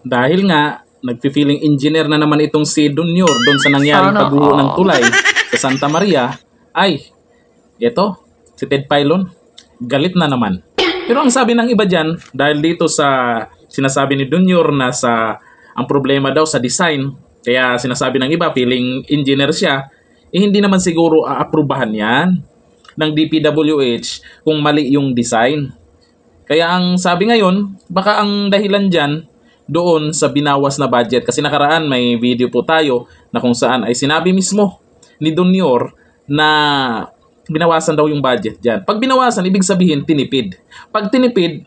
Dahil nga, nagfi-feeling engineer na naman itong si Junior doon sa nangyaring pagguho ng tulay sa Santa Maria, ay, eto, si Ted Filon, galit na naman. Pero ang sabi ng iba dyan, dahil dito sa sinasabi ni Junior na ang problema daw sa design, kaya sinasabi ng iba, feeling engineer siya, hindi naman siguro aaprubahan yan ng DPWH kung mali yung design. Kaya ang sabi ngayon, baka ang dahilan dyan doon sa binawas na budget. Kasi nakaraan may video po tayo na kung saan ay sinabi mismo ni Junior na binawasan daw yung budget dyan. Pag binawasan, ibig sabihin tinipid. Pag tinipid,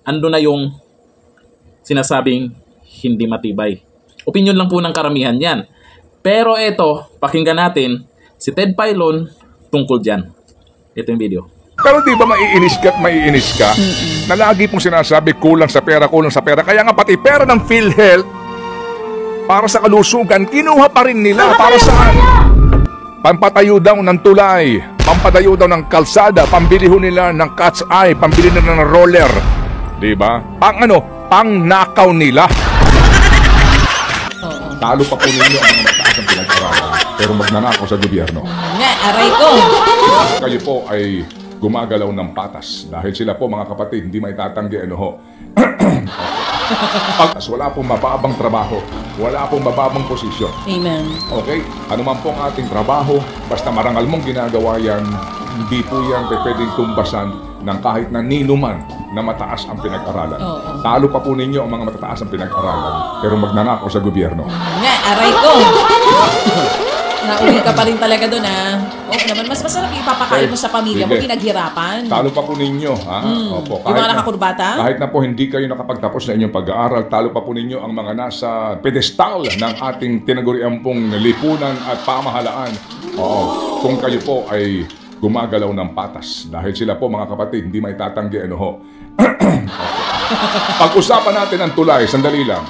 ando na yung sinasabing hindi matibay. Opinion lang po ng karamihan yan. Pero eto, pakinggan natin si Ted Filon tungkol dyan. Ito yung video. Pero di ba maiinis ka na lagi pong sinasabi kulang sa pera. Kaya nga pati pera ng PhilHealth para sa kalusugan, kinuha pa rin nila. Para saan? Pampatayo daw ng tulay, pampatayo daw ng kalsada, pambili ho nila ng cat's eye, pambili nila ng roller. Di ba? Pang nakaw nila. Talo pa po ninyo ang mataas ang pinag-aralan, pero magnanakaw sa gobyerno. Nga, aray ko. Kayo po ay gumagalaw ng patas dahil sila po, mga kapatid, hindi may tatanggi wala pong mababang trabaho, wala pong mababang posisyon. Amen. Okay? Ano man po ang ating trabaho, basta marangal mong ginagawa yan, hindi po yan pwedeng tumbasan ng kahit na ninuman na mataas ang pinag-aralan. Talo pa po ninyo ang mga matataas ang pinag-aralan, pero magnanakaw sa gobyerno. Nga, aray ko. Nauwi ka pa rin talaga doon, ha? Oo naman, mas masarap ipapakain mo sa pamilya mo, pinaghirapan. Talo pa po ninyo, ha? Opo, yung mga nakakurbata? Kahit na po hindi kayo nakapagtapos na inyong pag-aaral, talo pa po ninyo ang mga nasa pedestal ng ating tinaguriang pong lipunan at pamahalaan. Oo, kung kayo po ay gumagalaw ng patas. Dahil sila po, mga kapatid, hindi may tatanggi Pag-usapan natin ang tulay, sandali lang.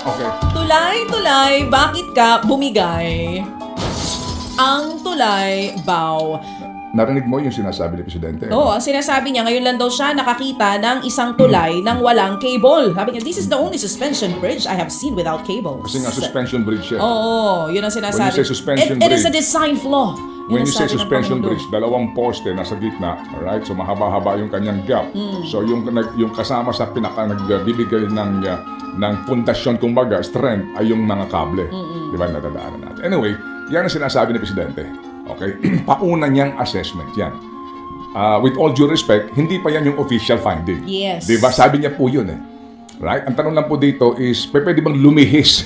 Okay. Tulay, bakit ka bumigay? Ang tulay, bow. Narinig mo yung sinasabi ni Presidente? Oo, ang sinasabi niya, ngayon lang daw siya nakakita ng isang tulay nang walang cable. Sabi niya, this is the only suspension bridge I have seen without cables. Kasi nga suspension bridge siya. Oo, yun ang sinasabi. When you say suspension It is bridge, a design flaw. When you say suspension bridge, dalawang poste nasa gitna, right? So mahaba-haba yung kanyang gap. So yung kasama sa nagbibigay ng pundasyon, kumbaga, strength, ay yung mga kable. Di ba, nadadaanan natin. Anyway, yan ang sinasabi ni Presidente. Okay? Pauna niyang assessment yan. With all due respect, hindi pa yan yung official finding. Yes. Di ba? Sabi niya po yun Right? Ang tanong lang po dito is, pwede bang lumihis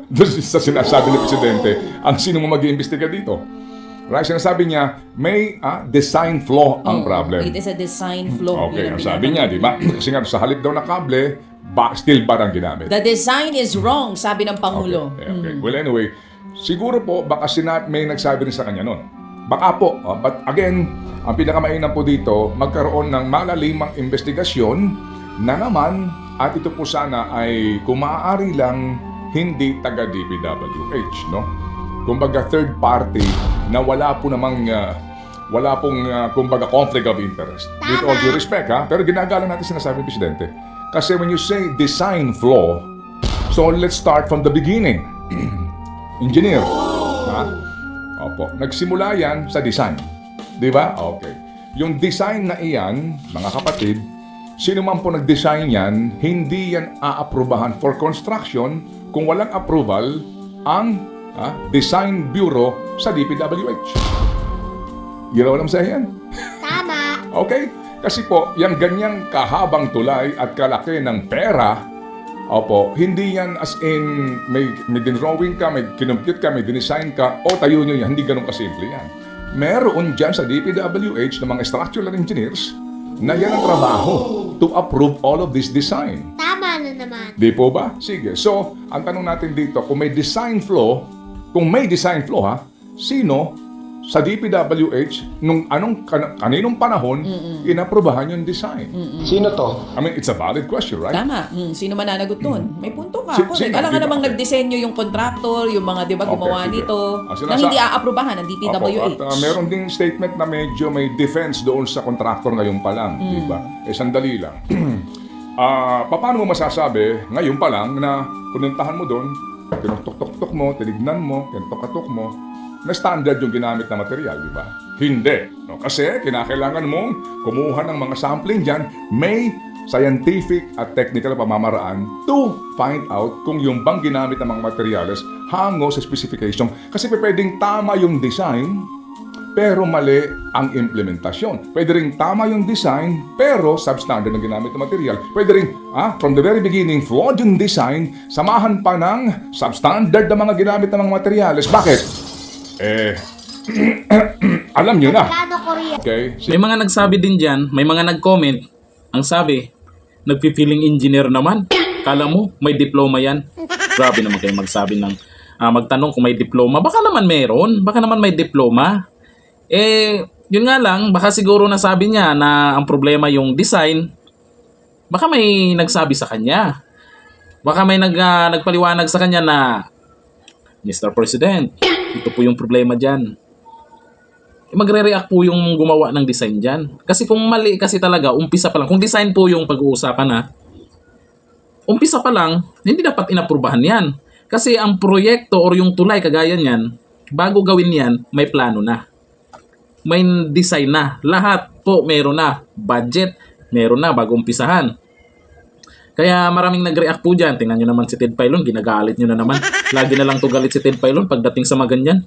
doon sa sinasabi ni Presidente ang sino mo mag-iimbestiga dito? Right? Sinasabi niya, may design flaw ang problem. It is a design flaw. Okay, ang sabi niya, di ba? Kasi nga, sa halip daw na kable, steel bar ang ginamit. The design is wrong, sabi ng Pangulo. Okay. Well, anyway, siguro po, baka may nagsabi rin sa kanya nun. Baka po, but again, ang pinakamainam po dito, magkaroon ng malalimang investigasyon na naman, at ito po sana ay kung maaari lang, hindi taga-DPWH, no? Kumbaga third party na wala pong kumbaga conflict of interest. With all due respect, pero ginagalang natin sinasabi ng Presidente. Kasi when you say design flaw, so let's start from the beginning. Engineer, Opo, nagsimula yan sa design. Di ba? Okay. Yung design na iyan, mga kapatid, sino man po nag-design yan, hindi yan aaprubahan for construction kung walang approval ang Design Bureau sa DPWH. You know what I'm saying? Tama. Okay? Kasi po, yung ganyang kahabang tulay at kalaki ng pera, opo, hindi yan as in may dinrawing ka, may kinumpute ka, may dinesign ka, o tayo nyo yan. Hindi ganun kasimple yan. Meron dyan sa DPWH ng mga structural engineers na yan ang trabaho to approve all of this design. Tama na naman. Di po ba? Sige. So, ang tanong natin dito, kung may design flaw, sino sa DPWH nung kaninong panahon inaprubahan yung design? Sino to? I mean, it's a valid question, right? Tama. Sino mananagot nun? May punto ka. Sino? Alam nga namang nagdisenyo yung contractor, yung mga, di ba, gumawa nito, na hindi aaprubahan ng DPWH. At meron ding statement na medyo may defense doon sa contractor ngayon pa lang, di ba? Sandali lang. Paano mo masasabi ngayon pa lang na pununtahan mo doon, tinutok-tok mo, tinignan mo, kintok-katok mo, na standard yung ginamit na material, di ba? Hindi. No? Kasi kinakailangan mong kumuha ng mga sampling dyan, may scientific at technical pamamaraan to find out kung yung bang ginamit ng mga materials hango sa specification. Kasi pwedeng tama yung design, pero mali ang implementasyon. Pwede rin tama yung design, pero substandard ang ginamit na material. Pwede rin, from the very beginning, flawed yung design, samahan pa ng substandard na mga ginamit na mga materials. Bakit? Alam nyo na. Okay? May mga nagsabi din dyan, may mga nag-comment, ang sabi, nagpi-feeling engineer naman. Kala mo, may diploma yan. Grabe naman kayo magsabi ng, magtanong kung may diploma. Baka naman meron, baka naman may diploma. Yun nga lang, baka siguro nasabi niya na ang problema yung design. Baka may nagsabi sa kanya. Baka may nagpaliwanag sa kanya na, Mr. President, ito po yung problema dyan. Magre-react po yung gumawa ng design dyan. Kasi kung mali kasi talaga, umpisa pa lang. Kung design po yung pag-uusapan umpisa pa lang, hindi dapat inaprubahan yan. Kasi ang proyekto or yung tulay kagaya niyan, bago gawin yan, may plano na. May design na. Lahat po meron na. Budget, meron na bago umpisahan. Kaya maraming nag-react po dyan. Tingnan nyo naman si Ted Filon, ginagalit nyo na naman. Lagi na lang to galit si Ted Filon pagdating sa mga ganyan.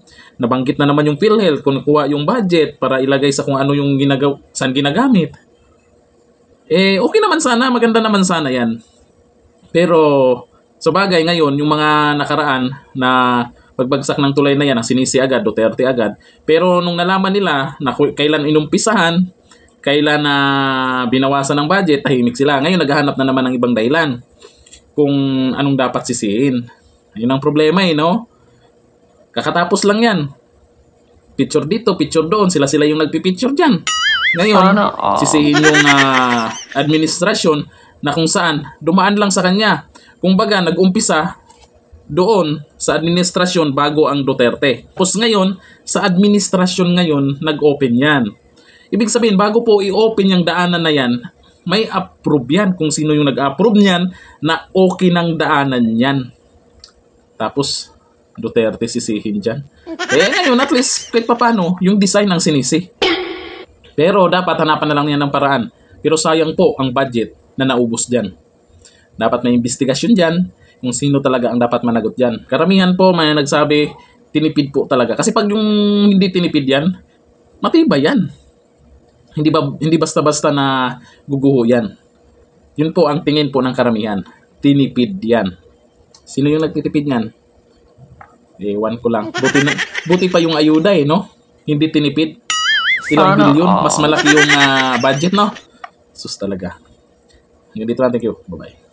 Nabanggit na naman yung PhilHealth, kung kuha yung budget para ilagay sa kung ano yung saan ginagamit. Okay naman sana, maganda naman sana yan. Pero sa bagay ngayon, yung mga nakaraan na pagbagsak ng tulay na yan, ang sinisi agad, Duterte agad. Pero nung nalaman nila na kailan inumpisahan, kailan na binawasan ng budget, tahimik sila. Ngayon, naghahanap na naman ng ibang dahilan kung anong dapat sisihin. Yun ang problema no? Kakatapos lang yan. Picture dito, picture doon. Sila yung nagpipicture dyan. Ngayon, sisihin yung administrasyon na kung saan dumaan lang sa kanya. Kung baga, nag-umpisa doon sa administrasyon bago ang Duterte. Tapos ngayon, sa administrasyon ngayon, nag-open yan. Ibig sabihin, bago po i-open yung daanan na yan, may approve yan kung sino yung nag-approve niyan na okay ng daanan yan. Tapos, Duterte sisihin dyan. Ngayon, at least, kahit papano, yung design ang sinisi. Pero dapat hanapan na lang yan ng paraan. Pero sayang po ang budget na naubos dyan. Dapat may investigasyon dyan kung sino talaga ang dapat managot dyan. Karamihan po, may nagsabi, tinipid po talaga. Kasi pag yung hindi tinipid yan, matibay yan. Hindi basta-basta na guguho yan. Yun po ang tingin po ng karamihan. Tinipid yan. Sino yung nagtitipid yan? Ewan ko lang. Buti pa yung ayuda no? Hindi tinipid. Ilang bilyon. Mas malaki yung budget, no? Sus talaga. Hanggang dito lang. Thank you. Bye-bye.